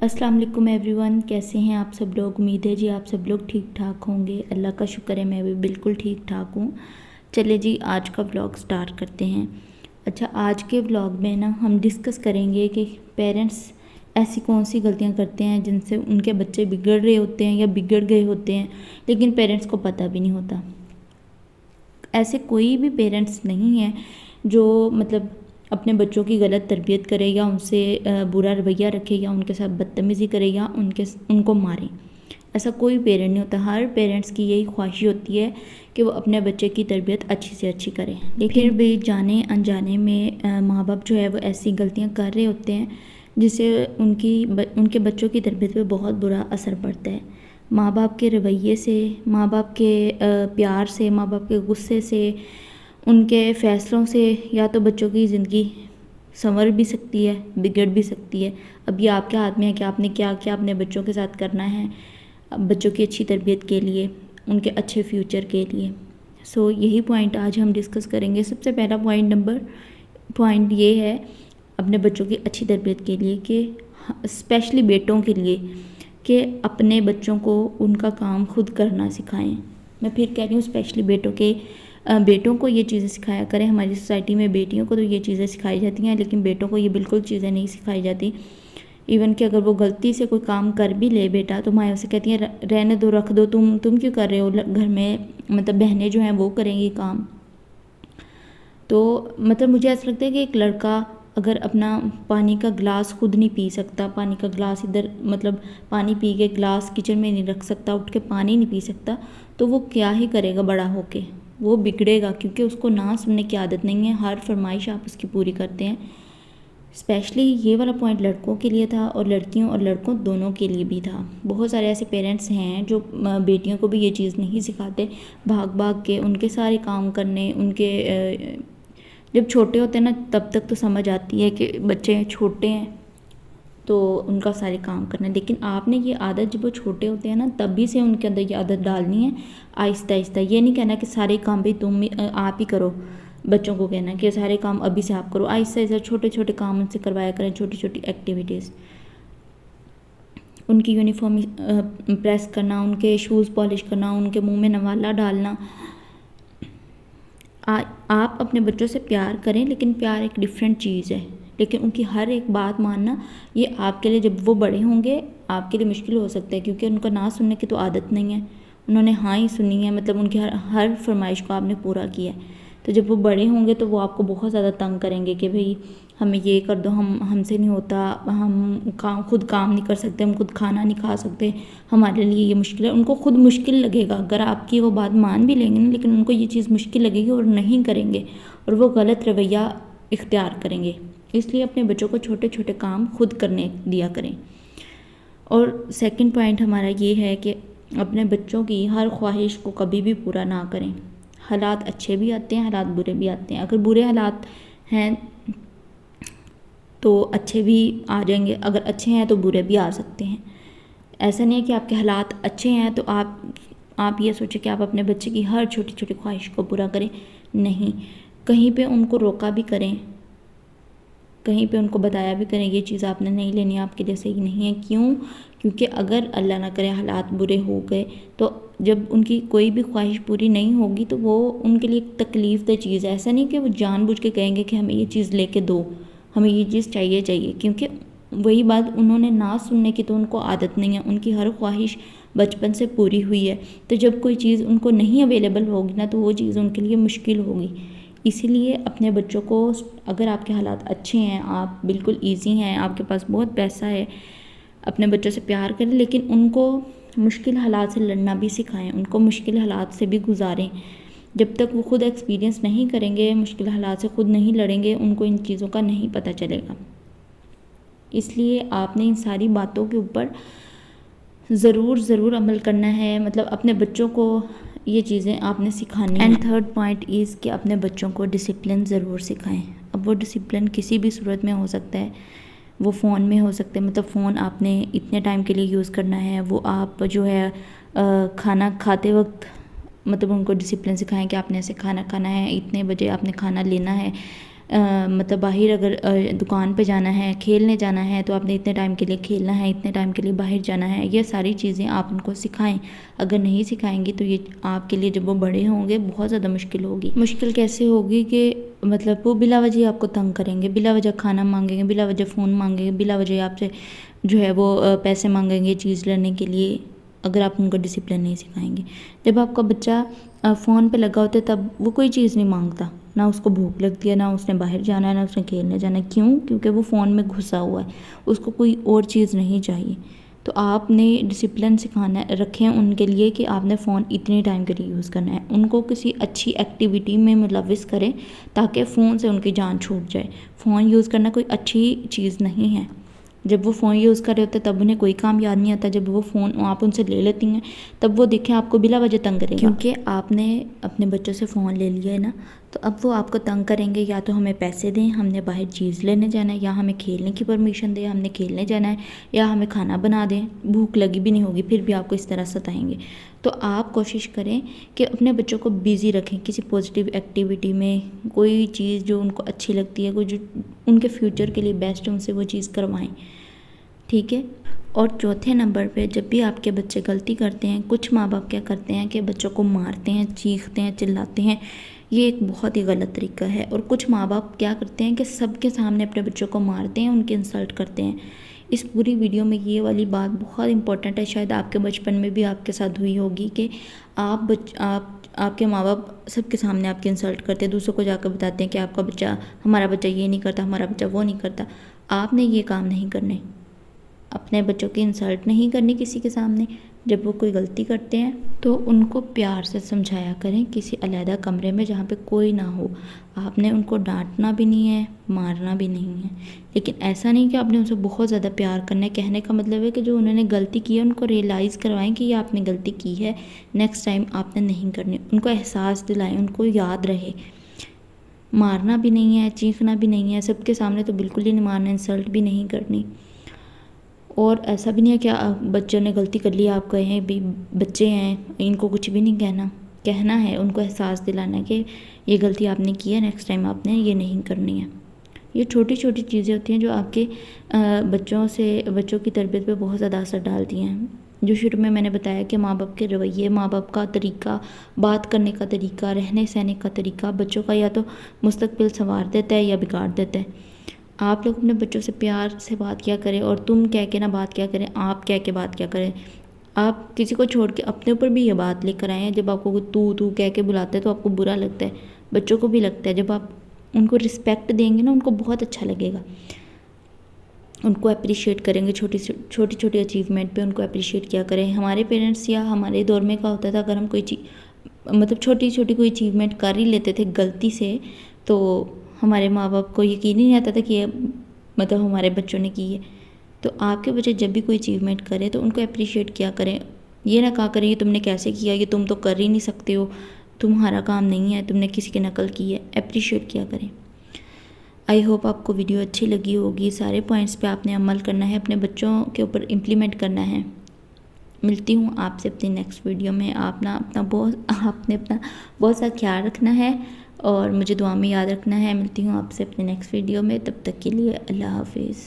अस्सलाम वालेकुम एवरीवन, कैसे हैं आप सब लोग। उम्मीद है जी आप सब लोग ठीक ठाक होंगे। अल्लाह का शुक्र है मैं भी बिल्कुल ठीक ठाक हूँ। चले जी आज का व्लॉग स्टार्ट करते हैं। अच्छा, आज के व्लॉग में ना हम डिस्कस करेंगे कि पेरेंट्स ऐसी कौन सी गलतियाँ करते हैं जिनसे उनके बच्चे बिगड़ रहे होते हैं या बिगड़ गए होते हैं, लेकिन पेरेंट्स को पता भी नहीं होता। ऐसे कोई भी पेरेंट्स नहीं है जो मतलब अपने बच्चों की गलत तरबियत करे या उनसे बुरा रवैया रखे या उनके साथ बदतमीज़ी करे या उनको मारे। ऐसा कोई पेरेंट नहीं होता। हर पेरेंट्स की यही ख्वाहिश होती है कि वो अपने बच्चे की तरबियत अच्छी से अच्छी करें, लेकिन फिर भी जाने अनजाने में माँ बाप जो है वो ऐसी गलतियाँ कर रहे होते हैं जिससे उनके बच्चों की तरबियत पे बहुत बुरा असर पड़ता है। माँ बाप के रवैये से, माँ बाप के प्यार से, माँ बाप के गुस्से से, उनके फ़ैसलों से या तो बच्चों की ज़िंदगी संवर भी सकती है, बिगड़ भी सकती है। अब ये आपके हाथ में है कि आपने क्या क्या अपने बच्चों के साथ करना है, बच्चों की अच्छी तरबियत के लिए, उनके अच्छे फ्यूचर के लिए। सो यही पॉइंट आज हम डिस्कस करेंगे। सबसे पहला पॉइंट ये है अपने बच्चों की अच्छी तरबियत के लिए कि स्पेशली बेटों के लिए कि अपने बच्चों को उनका काम खुद करना सिखाएं। मैं फिर कह रही हूँ, स्पेशली बेटों को ये चीज़ें सिखाया करें। हमारी सोसाइटी में बेटियों को तो ये चीज़ें सिखाई जाती हैं, लेकिन बेटों को ये बिल्कुल चीज़ें नहीं सिखाई जाती। इवन कि अगर वो गलती से कोई काम कर भी ले बेटा तो माएँ उसे कहती हैं रहने दो, रख दो, तुम क्यों कर रहे हो, घर में मतलब बहनें जो हैं वो करेंगी काम। तो मतलब मुझे ऐसा लगता है कि एक लड़का अगर अपना पानी का गिलास खुद नहीं पी सकता, पानी का गिलास इधर मतलब पानी पी के गिलास किचन में नहीं रख सकता, उठ के पानी नहीं पी सकता, तो वो क्या ही करेगा बड़ा होके। वो बिगड़ेगा क्योंकि उसको ना सुनने की आदत नहीं है। हर फरमाइश आप उसकी पूरी करते हैं। स्पेशली ये वाला पॉइंट लड़कों के लिए था और लड़कियों और लड़कों दोनों के लिए भी था। बहुत सारे ऐसे पेरेंट्स हैं जो बेटियों को भी ये चीज़ नहीं सिखाते, भाग भाग के उनके सारे काम करने। जब छोटे होते हैं ना तब तक तो समझ आती है कि बच्चे छोटे हैं तो उनका सारे काम करना है, लेकिन आपने ये आदत जब वो छोटे होते हैं ना तभी से उनके अंदर ये आदत डालनी है आहिस्ता आहिस्ता। ये नहीं कहना कि सारे काम भी आप ही करो। बच्चों को कहना कि सारे काम अभी से आप करो। आहिस्ता आहिस्ता छोटे छोटे काम उनसे करवाया करें, छोटी छोटी एक्टिविटीज़। उनकी यूनिफॉर्म प्रेस करना, उनके शूज़ पॉलिश करना, उनके मुंह में नवाला डालना। आप अपने बच्चों से प्यार करें, लेकिन प्यार एक डिफरेंट चीज़ है। लेकिन उनकी हर एक बात मानना ये आपके लिए जब वो बड़े होंगे आपके लिए मुश्किल हो सकता है, क्योंकि उनका ना सुनने की तो आदत नहीं है। उन्होंने हाँ ही सुनी है, मतलब उनकी हर फरमाइश को आपने पूरा किया है। तो जब वो बड़े होंगे तो वो आपको बहुत ज़्यादा तंग करेंगे कि भाई हमें ये कर दो, हमसे नहीं होता, हम खुद काम नहीं कर सकते, हम खुद खाना नहीं खा सकते, हमारे लिए ये मुश्किल है। उनको खुद मुश्किल लगेगा। अगर आपकी वो बात मान भी लेंगे ना, लेकिन उनको ये चीज़ मुश्किल लगेगी और नहीं करेंगे और वो गलत रवैया इख्तियार करेंगे। इसलिए अपने बच्चों को छोटे छोटे काम खुद करने दिया करें। और सेकंड पॉइंट हमारा ये है कि अपने बच्चों की हर ख्वाहिश को कभी भी पूरा ना करें। हालात अच्छे भी आते हैं, हालात बुरे भी आते हैं। अगर बुरे हालात हैं तो अच्छे भी आ जाएंगे, अगर अच्छे हैं तो बुरे भी आ सकते हैं। ऐसा नहीं है कि आपके हालात अच्छे हैं तो आप ये सोचें कि आप अपने बच्चे की हर छोटी छोटी ख्वाहिश को पूरा करें। नहीं, कहीं पे उनको रोका भी करें, कहीं पे उनको बताया भी करें ये चीज़ आपने नहीं लेनी, आपके लिए सही नहीं है। क्यों? क्योंकि अगर अल्लाह ना करे हालात बुरे हो गए तो जब उनकी कोई भी ख्वाहिश पूरी नहीं होगी तो वो उनके लिए एक तकलीफ़ दह चीज़ है। ऐसा नहीं कि वो जानबूझ के कहेंगे कि हमें ये चीज़ लेके दो, हमें ये चीज़ चाहिए, क्योंकि वही बात उन्होंने ना सुनने की तो उनको आदत नहीं है। उनकी हर ख्वाहिश बचपन से पूरी हुई है, तो जब कोई चीज़ उनको नहीं अवेलेबल होगी ना तो वो चीज़ उनके लिए मुश्किल होगी। इसीलिए अपने बच्चों को, अगर आपके हालात अच्छे हैं, आप बिल्कुल इजी हैं, आपके पास बहुत पैसा है, अपने बच्चों से प्यार करें, लेकिन उनको मुश्किल हालात से लड़ना भी सिखाएं, उनको मुश्किल हालात से भी गुजारें। जब तक वो खुद एक्सपीरियंस नहीं करेंगे, मुश्किल हालात से खुद नहीं लड़ेंगे, उनको इन चीज़ों का नहीं पता चलेगा। इसलिए आपने इन सारी बातों के ऊपर ज़रूर अमल करना है। मतलब अपने बच्चों को ये चीज़ें आपने सिखानी है। एंड थर्ड पॉइंट इज़ कि अपने बच्चों को डिसिप्लिन ज़रूर सिखाएं। अब वो डिसिप्लिन किसी भी सूरत में हो सकता है, वो फ़ोन में हो सकता है, मतलब फ़ोन आपने इतने टाइम के लिए यूज़ करना है। वो आप जो है खाना खाते वक्त मतलब उनको डिसिप्लिन सिखाएं कि आपने ऐसे खाना खाना है, इतने बजे आपने खाना लेना है, مطلب باہر اگر دکان پہ جانا ہے، کھیلنے جانا ہے، تو آپ نے اتنے ٹائم کے لیے کھیلنا ہے، اتنے ٹائم کے لیے باہر جانا ہے. یہ ساری چیزیں آپ ان کو سکھائیں. اگر نہیں سکھائیں گی تو یہ آپ کے لیے جب وہ بڑے ہوں گے بہت زیادہ مشکل ہوگی. مشکل کیسے ہوگی کہ مطلب وہ بلا وجہ آپ کو تنگ کریں گے، بلا وجہ کھانا مانگیں گے، بلا وجہ فون مانگیں گے، بلا وجہ آپ سے جو ہے وہ پیسے مانگیں گے چیز لینے کے لیے، اگر آپ ان کو ڈسپلن نہیں سکھائیں گے. جب آپ کا بچہ فون پہ لگا ہوتا ہے تب وہ کوئی چیز نہیں مانگتا، نہ اس کو بھوک لگتی ہے، نہ اس نے باہر جانا ہے، نہ اس نے کھیلنے جانا ہے. کیوں؟ کیونکہ وہ فون میں گھسا ہوا ہے، اس کو کوئی اور چیز نہیں چاہیے. تو آپ نے ڈسپلن سکھانا رکھیں ان کے لیے کہ آپ نے فون اتنے ٹائم کے لیے یوز کرنا ہے. ان کو کسی اچھی ایکٹیویٹی میں ملوث کریں تاکہ فون سے ان کی جان چھوٹ جائے. فون یوز کرنا کوئی اچھی چیز نہیں ہے. جب وہ فون یوز کر رہے ہوتے تب انہیں کوئی کام یاد نہیں آتا. جب وہ فون آپ ان سے لے لیتی ہیں تب وہ دیکھیں آپ کو بلا وجہ تنگ کریں گے. کیونکہ آپ نے اپنے بچوں سے فون لے لیا ہے نا، تو اب وہ آپ کو تنگ کریں گے. یا تو ہمیں پیسے دیں، ہم نے باہر چیز لینے جانا ہے، یا ہمیں کھیلنے کی پرمیشن دیں، ہم نے کھیلنے جانا ہے، یا ہمیں کھانا بنا دیں. بھوک لگی بھی نہیں ہوگی پھر بھی آپ کو اس طرح ستائیں گے. تو آپ کوشش کریں کہ اپنے بچوں کو بیزی رکھیں کسی پازیٹیو ایکٹیویٹی میں. کوئی چیز جو ان کو اچھی لگتی ہے، کوئی جو ان کے فیوچر کے لیے بیسٹ ہے، ان سے وہ چیز کروائیں. ٹھیک ہے. اور چوتھے نمبر پہ جب بھی آپ کے بچے غلطی کرتے ہیں، کچھ ماں باپ کیا کرتے ہیں کہ بچوں کو مارتے ہیں، چیختے ہیں، چلاتے ہیں. یہ ایک بہت ہی غلط طریقہ ہے. اور کچھ ماں باپ کیا کرتے ہیں کہ سب کے سامنے اپنے بچوں کو مارتے ہیں، ان کی انسلٹ کرتے ہیں. اس پوری ویڈیو میں یہ والی بات بہت امپورٹنٹ ہے. شاید آپ کے بچپن میں بھی آپ کے ساتھ ہوئی ہوگی کہ آپ کے ماں باپ سب کے سامنے آپ کی انسلٹ کرتے ہیں، دوسروں کو جا کر بتاتے ہیں کہ آپ کا بچہ، ہمارا بچہ یہ نہیں کرتا، ہمارا بچہ وہ نہیں کرتا. آپ نے یہ کام نہیں کرنے. اپنے بچوں کی انسلٹ نہیں کرنی کسی کے سامنے. جب وہ کوئی غلطی کرتے ہیں تو ان کو پیار سے سمجھایا کریں کسی علیحدہ کمرے میں جہاں پہ کوئی نہ ہو. آپ نے ان کو ڈانٹنا بھی نہیں ہے، مارنا بھی نہیں ہے. لیکن ایسا نہیں کہ آپ نے ان سے بہت زیادہ پیار کرنا ہے. کہنے کا مطلب ہے کہ جو انہوں نے غلطی کی ہے ان کو ریئلائز کروائیں کہ یہ آپ نے غلطی کی ہے، نیکسٹ ٹائم آپ نے نہیں کرنی. ان کو احساس دلائیں، ان کو یاد رہے. مارنا بھی نہیں ہے، چیخنا بھی نہیں ہے، سب کے سامنے تو بالکل ہی نہیں مارنا، انسلٹ بھی نہیں کرنی. اور ایسا بھی نہیں ہے کہ بچوں نے غلطی کر لی آپ کہیں بھی بچے ہیں ان کو کچھ بھی نہیں کہنا ہے. ان کو احساس دلانا ہے کہ یہ غلطی آپ نے کی ہے، نیکسٹ ٹائم آپ نے یہ نہیں کرنی ہے. یہ چھوٹی چھوٹی چیزیں ہوتی ہیں جو آپ کے بچوں کی تربیت پہ بہت زیادہ اثر ڈالتی ہیں. جو شروع میں نے بتایا کہ ماں باپ کے رویے، ماں باپ کا طریقہ، بات کرنے کا طریقہ، رہنے سہنے کا طریقہ بچوں کا یا تو مستقبل سنوار دیتا ہے یا بگاڑ دیتا ہے. آپ لوگ اپنے بچوں سے پیار سے بات کیا کریں، اور تم کہہ کے نہ بات کیا کریں، آپ کہہ کے بات کیا کریں. آپ کسی کو چھوڑ کے اپنے اوپر بھی یہ بات لے کر آئے ہیں. جب آپ کو تو کہہ کے بلاتے ہیں تو آپ کو برا لگتا ہے، بچوں کو بھی لگتا ہے. جب آپ ان کو رسپیکٹ دیں گے نا، ان کو بہت اچھا لگے گا. ان کو اپریشیٹ کریں گے، چھوٹی چھوٹی اچیومنٹ پہ ان کو اپریشیٹ کیا کریں. ہمارے پیرنٹس یا ہمارے دور میں کیا ہوتا تھا، اگر ہم کوئی چیز مطلب چھوٹی چھوٹی کوئی اچیومنٹ کر ہی لیتے تھے غلطی سے، تو ہمارے ماں باپ کو یقین ہی نہیں آتا تھا کہ یہ مطلب ہمارے بچوں نے کی ہے. تو آپ کے بچے جب بھی کوئی اچیومنٹ کریں تو ان کو اپریشیٹ کیا کریں. یہ نہ کہا کریں یہ تم نے کیسے کیا، یہ تم تو کر ہی نہیں سکتے ہو، تمہارا کام نہیں ہے، تم نے کسی کی نقل کی ہے. اپریشیٹ کیا کریں. آئی ہوپ آپ کو ویڈیو اچھی لگی ہوگی. سارے پوائنٹس پہ آپ نے عمل کرنا ہے، اپنے بچوں کے اوپر امپلیمنٹ کرنا ہے. ملتی ہوں آپ سے اپنی نیکسٹ ویڈیو میں. آپ نے اپنا بہت سا خیال رکھنا ہے اور مجھے دعا میں یاد رکھنا ہے. ملتی ہوں آپ سے اپنے نیکسٹ ویڈیو میں. تب تک کے لیے اللہ حافظ.